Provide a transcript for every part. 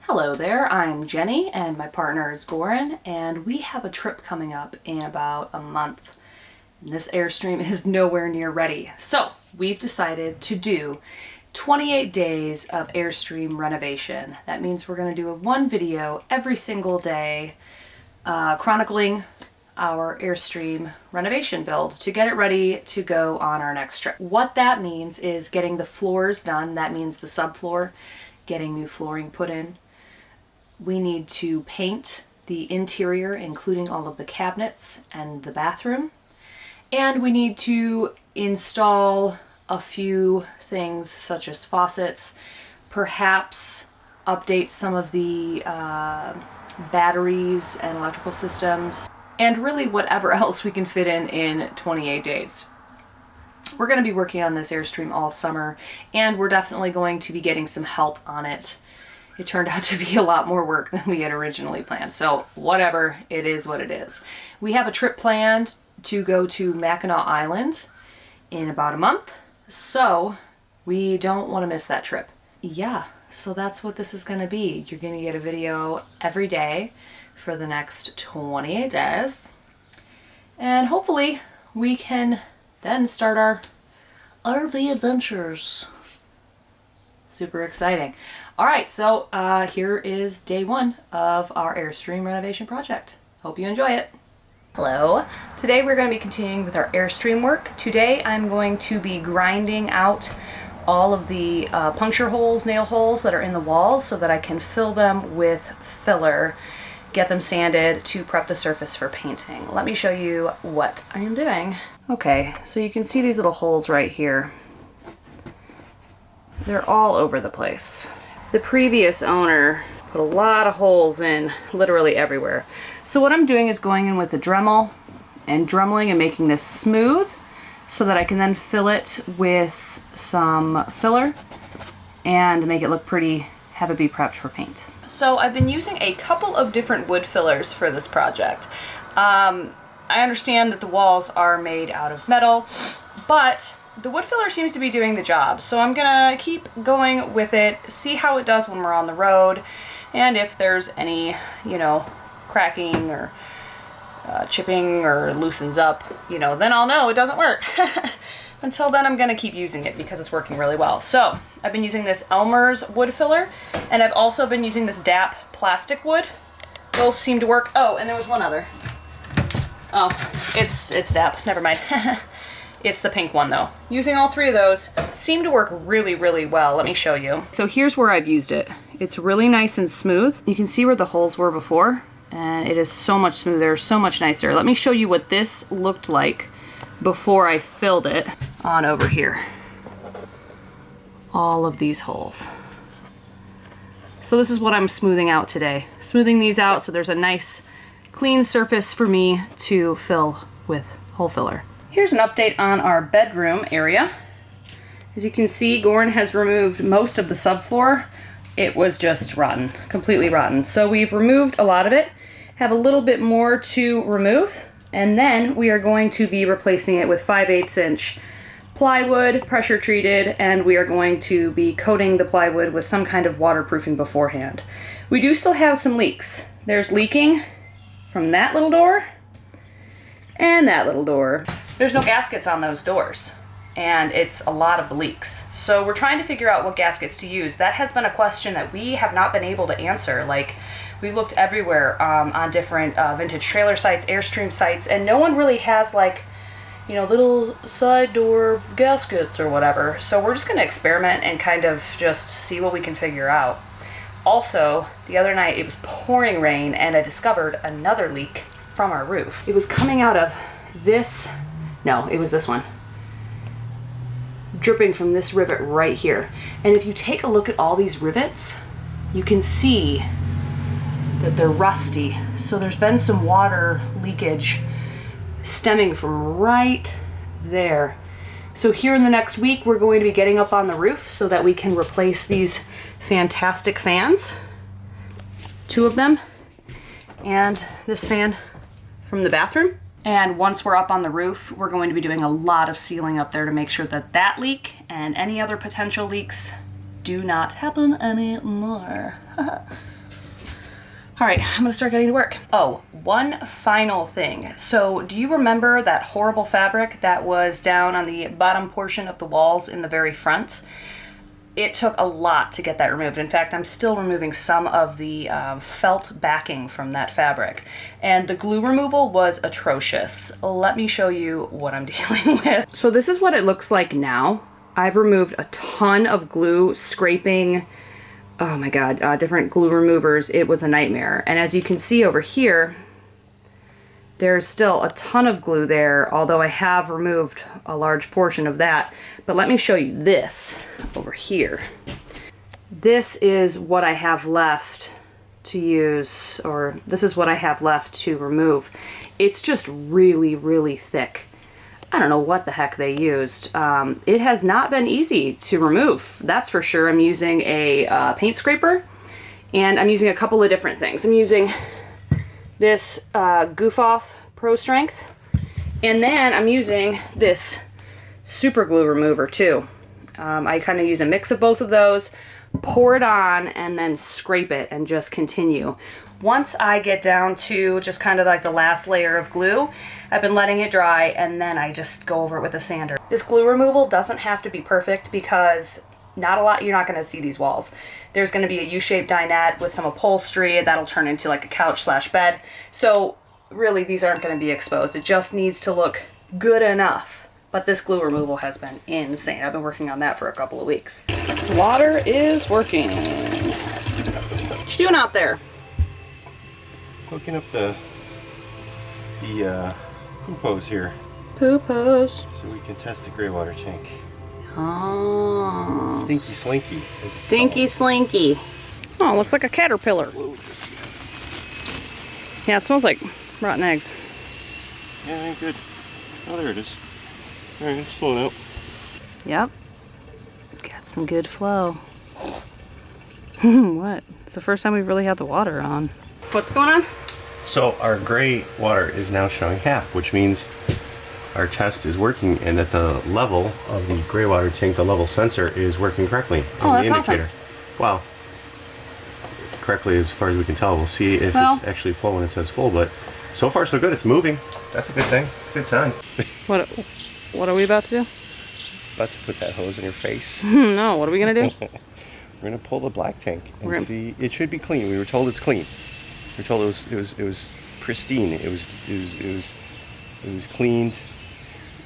Hello there, I'm Jenny and my partner is Goran, and we have a trip coming up in about a month. And this Airstream is nowhere near ready. So we've decided to do 28 days of Airstream renovation. That means we're going to do one video every single day chronicling our Airstream renovation build to get it ready to go on our next trip. What that means is getting the floors done. That means the subfloor, getting new flooring put in. We need to paint the interior, including all of the cabinets and the bathroom. And we need to install a few things such as faucets, perhaps update some of the batteries and electrical systems, and really whatever else we can fit in 28 days. We're going to be working on this Airstream all summer, and we're definitely going to be getting some help on it. It turned out to be a lot more work than we had originally planned. So whatever, it is what it is. We have a trip planned to go to Mackinac Island in about a month. So we don't want to miss that trip. Yeah, so that's what this is going to be. You're going to get a video every day for the next 28 days. And hopefully we can then start our RV adventures. Super exciting. All right, so here is day one of our Airstream renovation project. Hope you enjoy it. Hello. Today we're going to be continuing with our Airstream work. Today I'm going to be grinding out all of the puncture holes, nail holes that are in the walls so that I can fill them with filler, get them sanded to prep the surface for painting. Let me show you what I am doing. Okay, so you can see these little holes right here. They're all over the place. The previous owner put a lot of holes in literally everywhere. So what I'm doing is going in with a Dremel and dremeling and making this smooth so that I can then fill it with some filler and make it look pretty, have it be prepped for paint. So I've been using a couple of different wood fillers for this project. I understand that the walls are made out of metal, but the wood filler seems to be doing the job, so I'm gonna keep going with it, see how it does when we're on the road, and if there's any, cracking or chipping or loosens up, then I'll know it doesn't work. Until then, I'm gonna keep using it because it's working really well. So I've been using this Elmer's wood filler, and I've also been using this DAP plastic wood. Both seem to work. Oh, and there was one other. Oh, it's DAP, never mind. It's the pink one though. Using all three of those seem to work really, really well. Let me show you. So here's where I've used it. It's really nice and smooth. You can see where the holes were before, and it is so much smoother, so much nicer. Let me show you what this looked like before I filled it on over here. All of these holes. So this is what I'm smoothing out today. Smoothing these out so there's a nice clean surface for me to fill with hole filler. Here's an update on our bedroom area. As you can see, Goran has removed most of the subfloor. It was just rotten, completely rotten. So we've removed a lot of it, have a little bit more to remove, and then we are going to be replacing it with 5/8 inch plywood, pressure treated, and we are going to be coating the plywood with some kind of waterproofing beforehand. We do still have some leaks. There's leaking from that little door and that little door. There's no gaskets on those doors, and it's a lot of the leaks. So we're trying to figure out what gaskets to use. That has been a question that we have not been able to answer. Like, we've looked everywhere on different vintage trailer sites, Airstream sites, and no one really has little side door gaskets or whatever. So we're just gonna experiment and kind of just see what we can figure out. Also, the other night it was pouring rain and I discovered another leak from our roof. It was coming out of this. No, it was this one. Dripping from this rivet right here. And if you take a look at all these rivets, you can see that they're rusty. So there's been some water leakage stemming from right there. So here in the next week, we're going to be getting up on the roof so that we can replace these fantastic fans. 2 of them, and this fan from the bathroom. And once we're up on the roof, we're going to be doing a lot of sealing up there to make sure that that leak and any other potential leaks do not happen anymore. All right, I'm gonna start getting to work. Oh, one final thing. So do you remember that horrible fabric that was down on the bottom portion of the walls in the very front? It took a lot to get that removed. In fact, I'm still removing some of the felt backing from that fabric. And the glue removal was atrocious. Let me show you what I'm dealing with. So this is what it looks like now. I've removed a ton of glue, scraping, oh my God, different glue removers. It was a nightmare. And as you can see over here, there's still a ton of glue there, although I have removed a large portion of that. But let me show you this over here. This is what I have left to use, or this is what I have left to remove. It's just really, really thick. I don't know what the heck they used. It has not been easy to remove, that's for sure. I'm using a paint scraper, and I'm using a couple of different things. I'm using this Goof Off Pro Strength, and then I'm using this super glue remover too. I kind of use a mix of both of those, pour it on, and then scrape it and just continue. Once I get down to just kind of like the last layer of glue, I've been letting it dry, and then I just go over it with a sander. This glue removal doesn't have to be perfect because you're not going to see these walls. There's going to be a U-shaped dinette with some upholstery that'll turn into like a couch / bed. So really these aren't going to be exposed. It just needs to look good enough. But this glue removal has been insane. I've been working on that for a couple of weeks. Water is working. What you doing out there? Hooking up the poop hose here. Poop hose. So we can test the gray water tank. Oh. Stinky Slinky. Stinky Slinky. Oh, looks like a caterpillar. Yeah, it smells like rotten eggs. Yeah, ain't good. Oh, there it is. Alright, it's flowing out. Yep. Got some good flow. What? It's the first time we've really had the water on. What's going on? So our gray water is now showing half, which means our test is working, and at the level of the gray water tank, the level sensor is working correctly in Oh, the that's indicator. awesome. Well, correctly as far as we can tell. We'll see if it's actually full when it says full, but so far so good. It's moving. That's a good thing. It's a good sign. What are we about to do? About to put that hose in your face. No, what are we gonna do? We're gonna pull the black tank and see. It should be clean. We were told it's clean. We were told it was pristine. It was cleaned.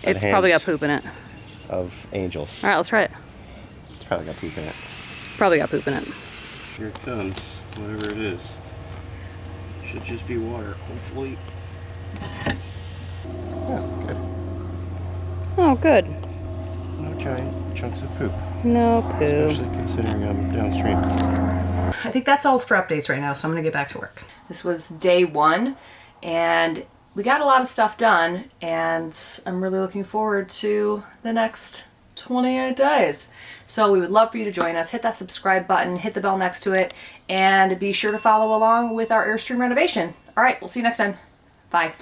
It's probably got poop in it. Of angels. All right, let's try it. It's probably got poop in it. Probably got poop in it. Here it comes. Whatever it is. Should just be water, hopefully. Oh, good. Oh, good. No giant chunks of poop. No poo. Especially considering I'm downstream. I think that's all for updates right now, so I'm gonna get back to work. This was day 1, and we got a lot of stuff done, and I'm really looking forward to the next 28 days. So we would love for you to join us. Hit that subscribe button, hit the bell next to it, and be sure to follow along with our Airstream renovation. All right, we'll see you next time. Bye.